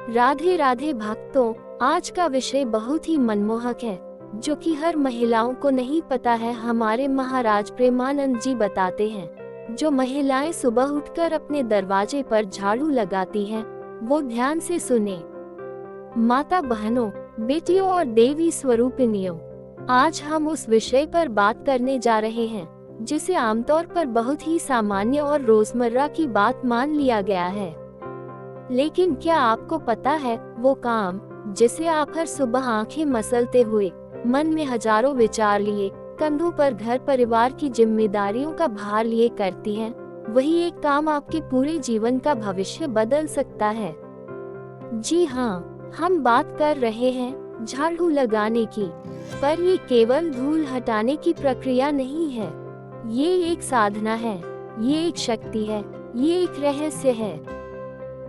राधे राधे भक्तों, आज का विषय बहुत ही मनमोहक है, जो कि हर महिलाओं को नहीं पता है। हमारे महाराज प्रेमानंद जी बताते हैं, जो महिलाएं सुबह उठकर अपने दरवाजे पर झाड़ू लगाती हैं, वो ध्यान से सुने। माता बहनों, बेटियों और देवी स्वरूपिनियों, आज हम उस विषय पर बात करने जा रहे हैं, जिसे आमतौर पर बहुत ही सामान्य और रोजमर्रा की बात मान लिया गया है। लेकिन क्या आपको पता है, वो काम जिसे आप हर सुबह आंखें मसलते हुए, मन में हजारों विचार लिए, कंधों पर घर परिवार की जिम्मेदारियों का भार लिए करती हैं, वही एक काम आपके पूरे जीवन का भविष्य बदल सकता है। जी हाँ, हम बात कर रहे हैं झाड़ू लगाने की। पर ये केवल धूल हटाने की प्रक्रिया नहीं है, ये एक साधना है, ये एक शक्ति है, ये एक रहस्य है।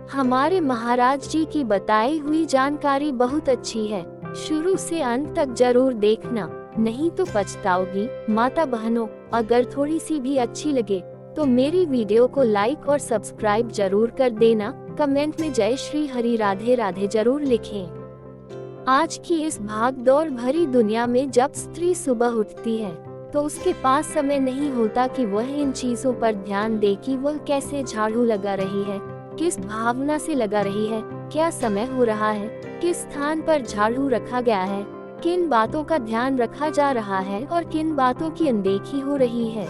हमारे महाराज जी की बताई हुई जानकारी बहुत अच्छी है, शुरू से अंत तक जरूर देखना, नहीं तो पछताओगी। माता बहनों, अगर थोड़ी सी भी अच्छी लगे तो मेरी वीडियो को लाइक और सब्सक्राइब जरूर कर देना। कमेंट में जय श्री हरि राधे राधे जरूर लिखें। आज की इस भाग दौड़ भरी दुनिया में जब स्त्री सुबह उठती है, तो उसके पास समय नहीं होता कि वह इन चीजों पर ध्यान दे कि वह कैसे झाड़ू लगा रही है, किस भावना से लगा रही है, क्या समय हो रहा है, किस स्थान पर झाड़ू रखा गया है, किन बातों का ध्यान रखा जा रहा है और किन बातों की अनदेखी हो रही है।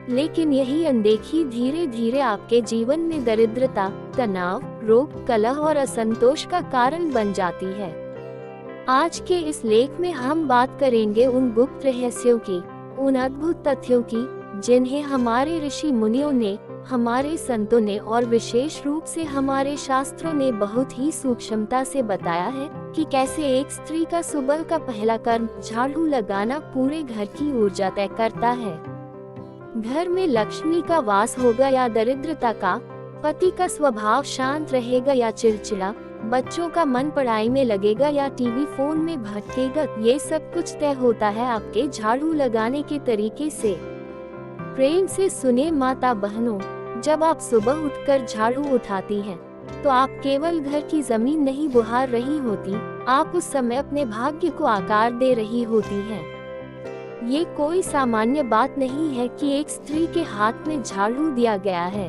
लेकिन यही अनदेखी धीरे धीरे आपके जीवन में दरिद्रता, तनाव, रोग, कलह और असंतोष का कारण बन जाती है। आज के इस लेख में हम बात करेंगे उन गुप्त रहस्यों की, उन अद्भुत तथ्यों की, जिन्हें हमारे ऋषि मुनियों ने, हमारे संतों ने और विशेष रूप से हमारे शास्त्रों ने बहुत ही सूक्ष्मता से बताया है कि कैसे एक स्त्री का सुबह का पहला कर्म झाड़ू लगाना पूरे घर की ऊर्जा तय करता है। घर में लक्ष्मी का वास होगा या दरिद्रता का, पति का स्वभाव शांत रहेगा या चिड़चिड़ा, बच्चों का मन पढ़ाई में लगेगा या टीवी फोन में भटकेगा, ये सब कुछ तय होता है आपके झाड़ू लगाने के तरीके से। प्रेम से सुने माता बहनों, जब आप सुबह उठकर झाड़ू उठाती हैं, तो आप केवल घर की जमीन नहीं बुहार रही होती, आप उस समय अपने भाग्य को आकार दे रही होती हैं। ये कोई सामान्य बात नहीं है कि एक स्त्री के हाथ में झाड़ू दिया गया है।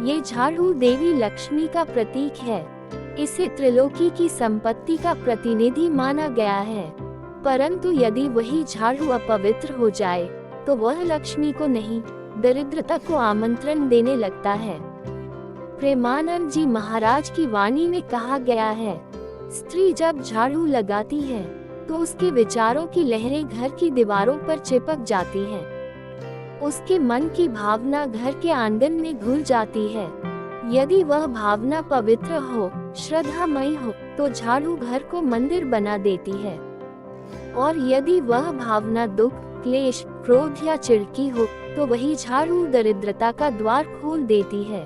ये झाड़ू देवी लक्ष्मी का प्रतीक है, इसे त्रिलोकी की संपत्ति का प्रतिनिधि माना गया है। परंतु यदि वही झाड़ू अपवित्र हो जाए, तो वह लक्ष्मी को नहीं, दरिद्रता को आमंत्रण देने लगता है। प्रेमानंद जी महाराज की वाणी में कहा गया है, स्त्री जब झाड़ू लगाती है, तो उसके विचारों की लहरें घर की दीवारों पर चिपक जाती हैं। उसके मन की भावना घर के आंगन में घुल जाती है। यदि वह भावना पवित्र हो, श्रद्धामयी हो, तो झाड़ू घर को मंदिर बना देती है। और यदि वह भावना दुख, क्लेश, क्रोध या चिढ़ की हो, तो वही झाड़ू दरिद्रता का द्वार खोल देती है।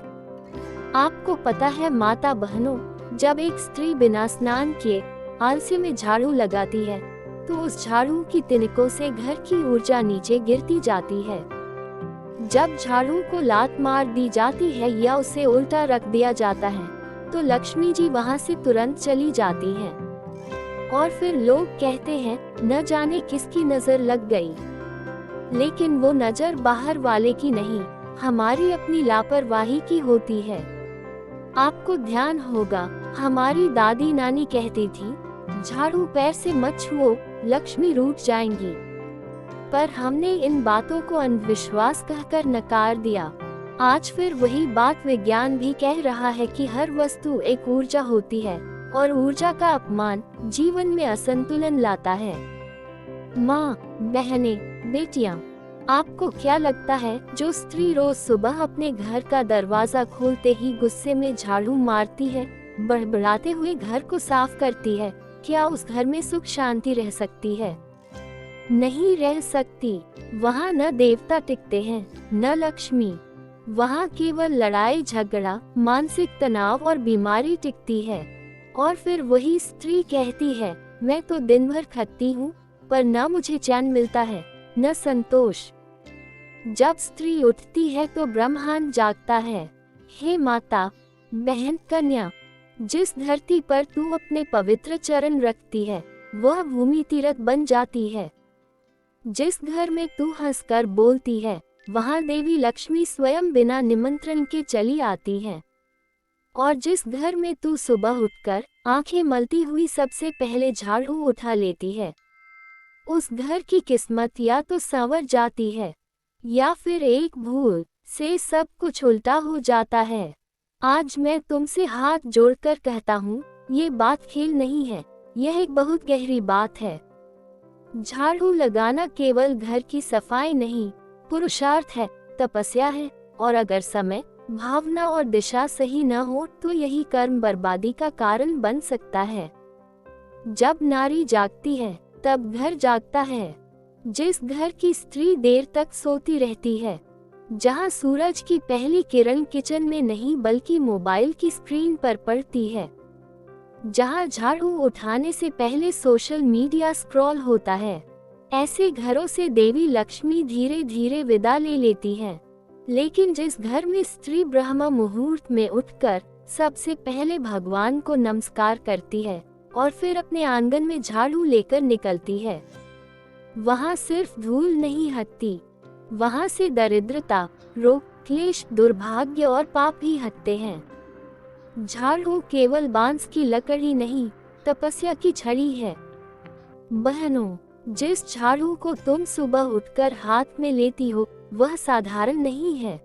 आपको पता है माता बहनों, जब एक स्त्री बिना स्नान किए आलसी में झाड़ू लगाती है, तो उस झाड़ू की तिनकों से घर की ऊर्जा नीचे गिरती जाती है। जब झाड़ू को लात मार दी जाती है या उसे उल्टा रख दिया जाता है, तो लक्ष्मी जी वहां से तुरंत चली जाती हैं। और फिर लोग कहते हैं, न जाने किसकी नजर लग गई। लेकिन वो नजर बाहर वाले की नहीं, हमारी अपनी लापरवाही की होती है। आपको ध्यान होगा, हमारी दादी नानी कहती थी, झाड़ू पैर से मत छुओ, लक्ष्मी रूठ जाएंगी। पर हमने इन बातों को अंधविश्वास कहकर नकार दिया। आज फिर वही बात विज्ञान भी कह रहा है कि हर वस्तु एक ऊर्जा होती है, और ऊर्जा का अपमान जीवन में असंतुलन लाता है। माँ, बहनें, बेटियां, आपको क्या लगता है, जो स्त्री रोज सुबह अपने घर का दरवाजा खोलते ही गुस्से में झाड़ू मारती है, बड़बड़ाते हुए घर को साफ करती है, क्या उस घर में सुख शांति रह सकती है? नहीं रह सकती। वहाँ न देवता टिकते हैं, न लक्ष्मी। वहाँ केवल लड़ाई झगड़ा, मानसिक तनाव और बीमारी टिकती है। और फिर वही स्त्री कहती है, मैं तो दिन भर खटती हूँ, पर न मुझे चैन मिलता है, न संतोष। जब स्त्री उठती है तो ब्रह्मांड जागता है। हे माता, बहन, कन्या, जिस धरती पर तू अपने पवित्र चरण रखती है वह भूमि तीर्थ बन जाती है। जिस घर में तू हंसकर बोलती है वहां देवी लक्ष्मी स्वयं बिना निमंत्रण के चली आती है। और जिस घर में तू सुबह उठकर आंखें मलती हुई सबसे पहले झाड़ू उठा लेती है उस घर की किस्मत या तो संवर जाती है या फिर एक भूल से सब कुछ उल्टा हो जाता है। आज मैं तुमसे हाथ जोड़कर कहता हूँ, ये बात खेल नहीं है, यह एक बहुत गहरी बात है। झाड़ू लगाना केवल घर की सफाई नहीं, पुरुषार्थ है, तपस्या है। और अगर समय, भावना और दिशा सही न हो तो यही कर्म बर्बादी का कारण बन सकता है। जब नारी जागती है तब घर जागता है। जिस घर की स्त्री देर तक सोती रहती है, जहां सूरज की पहली किरण किचन में नहीं बल्कि मोबाइल की स्क्रीन पर पड़ती है, जहां झाड़ू उठाने से पहले सोशल मीडिया स्क्रॉल होता है, ऐसे घरों से देवी लक्ष्मी धीरे धीरे विदा ले लेती है। लेकिन जिस घर में स्त्री ब्रह्म मुहूर्त में उठकर सबसे पहले भगवान को नमस्कार करती है और फिर अपने आंगन में झाड़ू लेकर निकलती है, वहां सिर्फ धूल नहीं हटती, वहां से दरिद्रता, रोग, क्लेश, दुर्भाग्य और पाप ही हटते हैं। झाड़ू केवल बांस की लकड़ी नहीं, तपस्या की छड़ी है। बहनों, जिस झाड़ू को तुम सुबह उठकर हाथ में लेती हो वह साधारण नहीं है।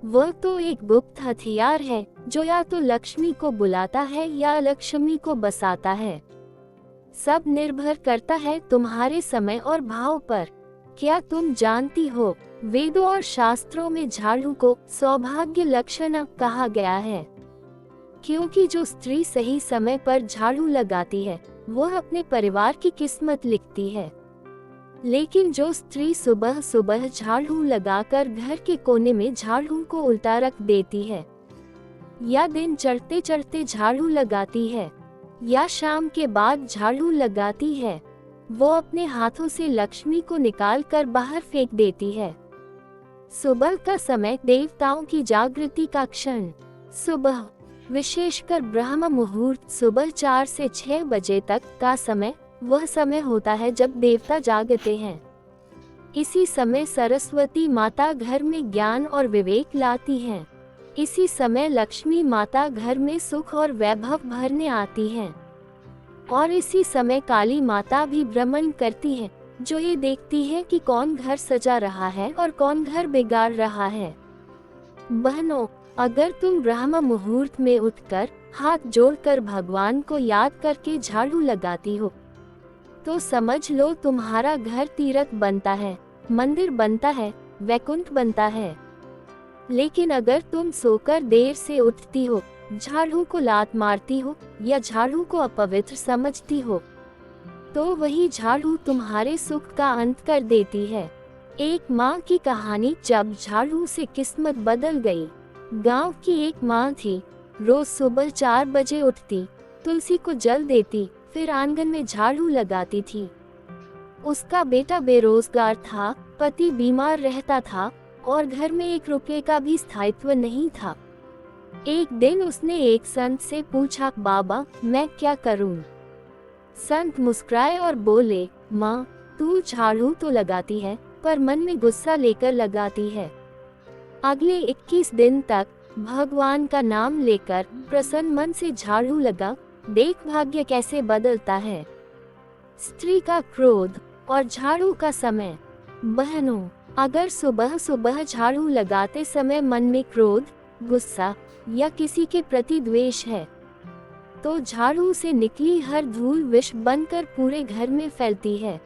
वह तो एक गुप्त हथियार है जो या तो लक्ष्मी को बुलाता है या लक्ष्मी को बसाता है। सब निर्भर करता है तुम्हारे समय और भाव पर। क्या तुम जानती हो, वेदों और शास्त्रों में झाड़ू को सौभाग्य लक्षण कहा गया है, क्योंकि जो स्त्री सही समय पर झाड़ू लगाती है वह अपने परिवार की किस्मत लिखती है। लेकिन जो स्त्री सुबह सुबह झाड़ू लगाकर घर के कोने में झाड़ू को उल्टा रख देती है, या दिन चढ़ते चढ़ते झाड़ू लगाती है, या शाम के बाद झाड़ू लगाती है, वो अपने हाथों से लक्ष्मी को निकाल कर बाहर फेंक देती है। सुबह का समय देवताओं की जागृति का क्षण। सुबह, विशेषकर ब्रह्म मुहूर्त सुबह 4 से 6 बजे तक का समय वह समय होता है जब देवता जागते हैं। इसी समय सरस्वती माता घर में ज्ञान और विवेक लाती हैं। इसी समय लक्ष्मी माता घर में सुख और वैभव भरने आती हैं। और इसी समय काली माता भी भ्रमण करती है, जो ये देखती है कि कौन घर सजा रहा है और कौन घर बिगाड़ रहा है। बहनों, अगर तुम ब्रह्म मुहूर्त में उठकर हाथ जोड़कर भगवान को याद करके झाड़ू लगाती हो तो समझ लो तुम्हारा घर तीर्थ बनता है, मंदिर बनता है, वैकुंठ बनता है। लेकिन अगर तुम सोकर देर से उठती हो, झाड़ू को लात मारती हो या झाड़ू को अपवित्र समझती हो, तो वही झाड़ू तुम्हारे सुख का अंत कर देती है। एक माँ की कहानी जब झाड़ू से किस्मत बदल गई। गांव की एक माँ थी, रोज सुबह 4 बजे उठती, तुलसी को जल देती, फिर आंगन में झाड़ू लगाती थी। उसका बेटा बेरोजगार था, पति बीमार रहता था और घर में 1 रुपये का भी स्थायित्व नहीं था। एक दिन उसने एक संत से पूछा, बाबा मैं क्या करूं? संत मुस्कुराए और बोले, माँ तू झाड़ू तो लगाती है पर मन में गुस्सा लेकर लगाती है। अगले 21 दिन तक भगवान का नाम लेकर प्रसन्न मन से झाड़ू लगा, देख भाग्य कैसे बदलता है। स्त्री का क्रोध और झाड़ू का समय। बहनों, अगर सुबह सुबह झाड़ू लगाते समय मन में क्रोध, गुस्सा या किसी के प्रति द्वेष है तो झाड़ू से निकली हर धूल विष बनकर पूरे घर में फैलती है।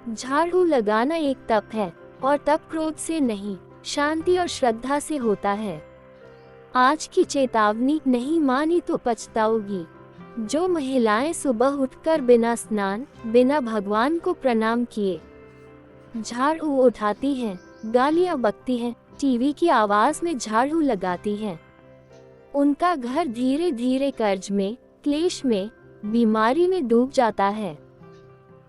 झाड़ू लगाना एक तप है और तप क्रोध से नहीं, शांति और श्रद्धा से होता है। आज की चेतावनी नहीं मानी तो पछताओगी। जो महिलाएं सुबह उठकर बिना स्नान, बिना भगवान को प्रणाम किए झाड़ू उठाती हैं, गालियां बकती हैं, टीवी की आवाज में झाड़ू लगाती हैं, उनका घर धीरे धीरे कर्ज में, क्लेश में, बीमारी में डूब जाता है।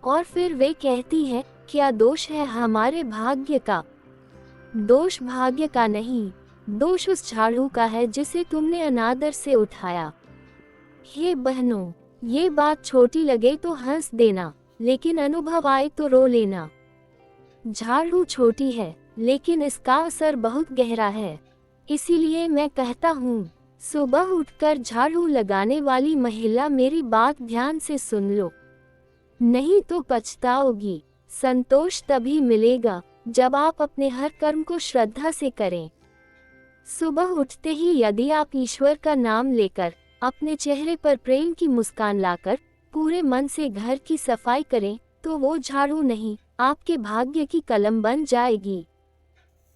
और फिर वे कहती हैं, क्या दोष है हमारे भाग्य का? दोष भाग्य का नहीं, दोष उस झाड़ू का है जिसे तुमने अनादर से उठाया। हे बहनों, ये बात छोटी लगे तो हंस देना, लेकिन अनुभव आए तो रो लेना। झाड़ू छोटी है, लेकिन इसका असर बहुत गहरा है। इसीलिए मैं कहता हूँ, सुबह उठकर झाड़ू लगाने वाली महिला, मेरी बात ध्यान से सुन लो, नहीं तो पछताओगी। संतोष तभी मिलेगा जब आप अपने हर कर्म को श्रद्धा से करें। सुबह उठते ही यदि आप ईश्वर का नाम लेकर, अपने चेहरे पर प्रेम की मुस्कान लाकर, पूरे मन से घर की सफाई करें, तो वो झाड़ू नहीं, आपके भाग्य की कलम बन जाएगी।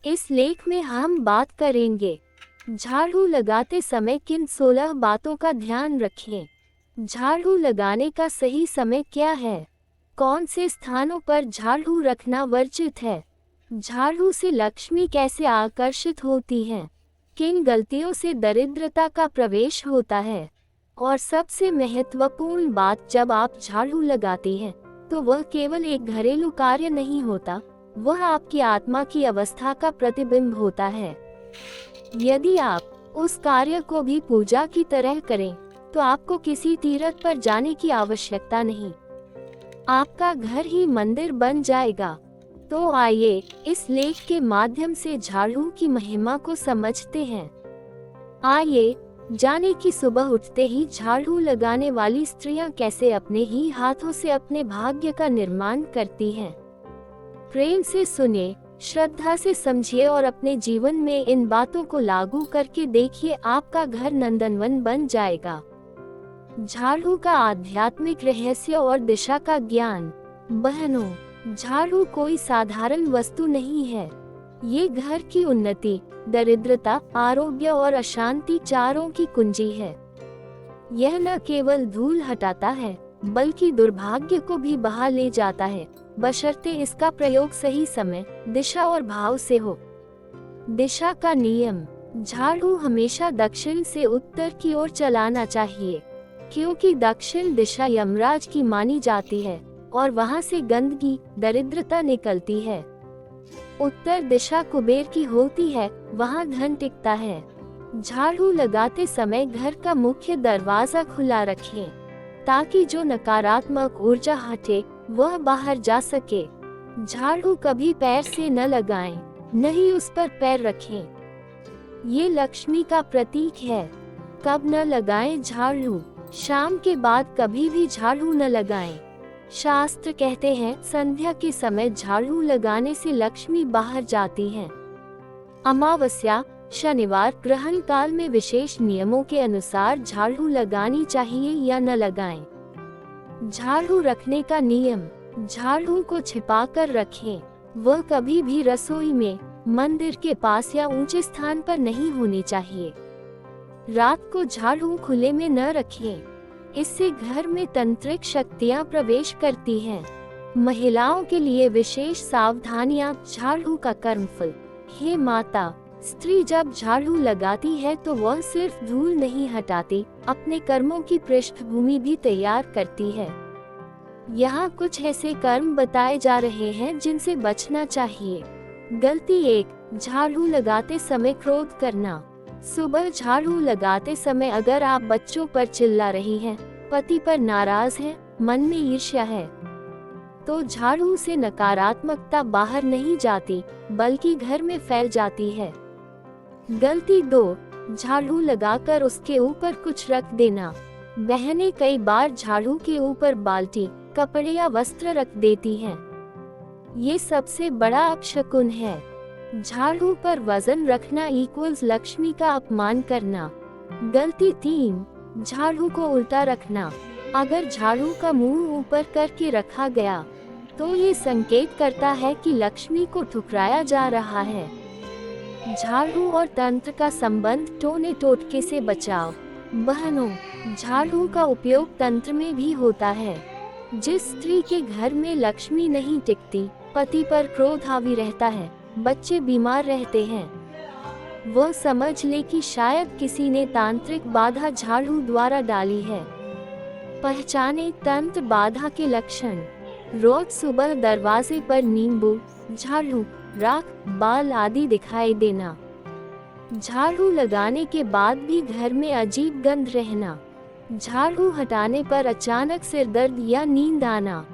इस लेख में हम बात करेंगे, झाड़ू लगाते समय किन 16 बातों का ध्यान रखें। झाड़ू लगाने का सही समय क्या है? कौन से स्थानों पर झाड़ू रखना वर्जित है? झाड़ू से लक्ष्मी कैसे आकर्षित होती है? किन गलतियों से दरिद्रता का प्रवेश होता है? और सबसे महत्वपूर्ण बात, जब आप झाड़ू लगाते हैं तो वह केवल एक घरेलू कार्य नहीं होता, वह आपकी आत्मा की अवस्था का प्रतिबिंब होता है। यदि आप उस कार्य को भी पूजा की तरह करें, तो आपको किसी तीर्थ पर जाने की आवश्यकता नहीं, आपका घर ही मंदिर बन जाएगा। तो आइए इस लेख के माध्यम से झाड़ू की महिमा को समझते हैं। आइए जाने कि सुबह उठते ही झाड़ू लगाने वाली स्त्रियां कैसे अपने ही हाथों से अपने भाग्य का निर्माण करती हैं। प्रेम से सुनिए, श्रद्धा से समझिए और अपने जीवन में इन बातों को लागू करके देखिए, आपका घर नंदनवन बन जाएगा। झाड़ू का आध्यात्मिक रहस्य और दिशा का ज्ञान। बहनों, झाड़ू कोई साधारण वस्तु नहीं है, ये घर की उन्नति, दरिद्रता, आरोग्य और अशांति चारों की कुंजी है। यह न केवल धूल हटाता है, बल्कि दुर्भाग्य को भी बहा ले जाता है, बशर्ते इसका प्रयोग सही समय, दिशा और भाव से हो। दिशा का नियम। झाड़ू हमेशा दक्षिण से उत्तर की ओर चलाना चाहिए, क्योंकि दक्षिण दिशा यमराज की मानी जाती है और वहां से गंदगी, दरिद्रता निकलती है। उत्तर दिशा कुबेर की होती है, वहां धन टिकता है। झाड़ू लगाते समय घर का मुख्य दरवाजा खुला रखें, ताकि जो नकारात्मक ऊर्जा हटे वह बाहर जा सके। झाड़ू कभी पैर से न लगाएं, न ही उस पर पैर रखें। ये लक्ष्मी का प्रतीक है। कब न लगाएं झाड़ू? शाम के बाद कभी भी झाड़ू न लगाएं। शास्त्र कहते हैं, संध्या के समय झाड़ू लगाने से लक्ष्मी बाहर जाती है। अमावस्या, शनिवार, ग्रहण काल में विशेष नियमों के अनुसार झाड़ू लगानी चाहिए या न लगाएं। झाड़ू रखने का नियम। झाड़ू को छिपाकर रखें, वह कभी भी रसोई में, मंदिर के पास या ऊंचे स्थान पर नहीं होनी चाहिए। रात को झाड़ू खुले में न रखें, इससे घर में तंत्रिक शक्तियां प्रवेश करती हैं। महिलाओं के लिए विशेष सावधानियां। झाड़ू का कर्मफल। हे माता, स्त्री जब झाड़ू लगाती है तो वह सिर्फ धूल नहीं हटाती, अपने कर्मों की पृष्ठभूमि भी तैयार करती है। यहाँ कुछ ऐसे कर्म बताए जा रहे हैं जिनसे बचना चाहिए। गलती 1, झाड़ू लगाते समय क्रोध करना। सुबह झाड़ू लगाते समय अगर आप बच्चों पर चिल्ला रही हैं, पति पर नाराज हैं, मन में ईर्ष्या है, तो झाड़ू से नकारात्मकता बाहर नहीं जाती, बल्कि घर में फैल जाती है। गलती 2, झाड़ू लगाकर उसके ऊपर कुछ रख देना। बहनें कई बार झाड़ू के ऊपर बाल्टी, कपड़े या वस्त्र रख देती हैं। ये सबसे बड़ा अपशकुन है। झाड़ू पर वजन रखना इक्वल्स लक्ष्मी का अपमान करना। गलती 3, झाड़ू को उल्टा रखना। अगर झाड़ू का मुंह ऊपर करके रखा गया, तो ये संकेत करता है कि लक्ष्मी को ठुकराया जा रहा है। झाड़ू और तंत्र का संबंध। टोने टोटके से बचाव। बहनों, झाड़ू का उपयोग तंत्र में भी होता है। जिस स्त्री के घर में लक्ष्मी नहीं टिकती, पति पर क्रोध हावी रहता है, बच्चे बीमार रहते हैं, वह समझ ले कि शायद किसी ने तांत्रिक बाधा झाड़ू द्वारा डाली है। पहचाने तंत्र बाधा के लक्षण। रोज सुबह दरवाजे पर नींबू, झाड़ू, राख, बाल आदि दिखाई देना। झाड़ू लगाने के बाद भी घर में अजीब गंध रहना। झाड़ू हटाने पर अचानक सिर दर्द या नींद आना।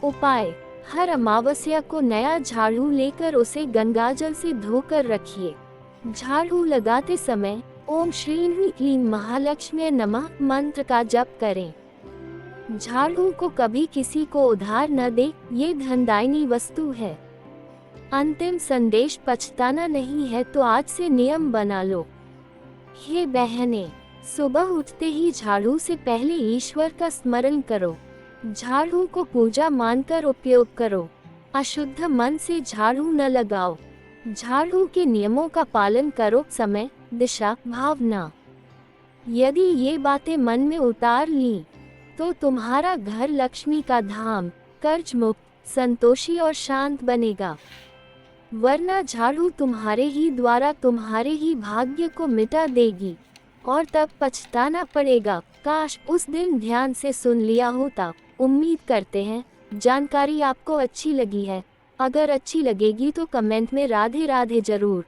उपाय: हर अमावस्या को नया झाड़ू लेकर उसे गंगाजल से धोकर रखिए। झाड़ू लगाते समय ओम श्रीं ह्रीं क्लीं महालक्ष्मी नमः मंत्र का जप करें। झाड़ू को कभी किसी को उधार न दे, ये धनदायिनी वस्तु है। अंतिम संदेश: पछताना नहीं है तो आज से नियम बना लो। हे बहनें, सुबह उठते ही झाड़ू से पहले ईश्वर का स्मरण करो। झाड़ू को पूजा मानकर उपयोग करो। अशुद्ध मन से झाड़ू न लगाओ। झाड़ू के नियमों का पालन करो। समय, दिशा, भावना। यदि ये बातें मन में उतार ली तो तुम्हारा घर लक्ष्मी का धाम, कर्ज मुक्त, संतोषी और शांत बनेगा। वरना झाड़ू तुम्हारे ही द्वारा तुम्हारे ही भाग्य को मिटा देगी और तब पछताना पड़ेगा। काश उस दिन ध्यान से सुन लिया होता। उम्मीद करते हैं जानकारी आपको अच्छी लगी है। अगर अच्छी लगेगी तो कमेंट में राधे राधे जरूर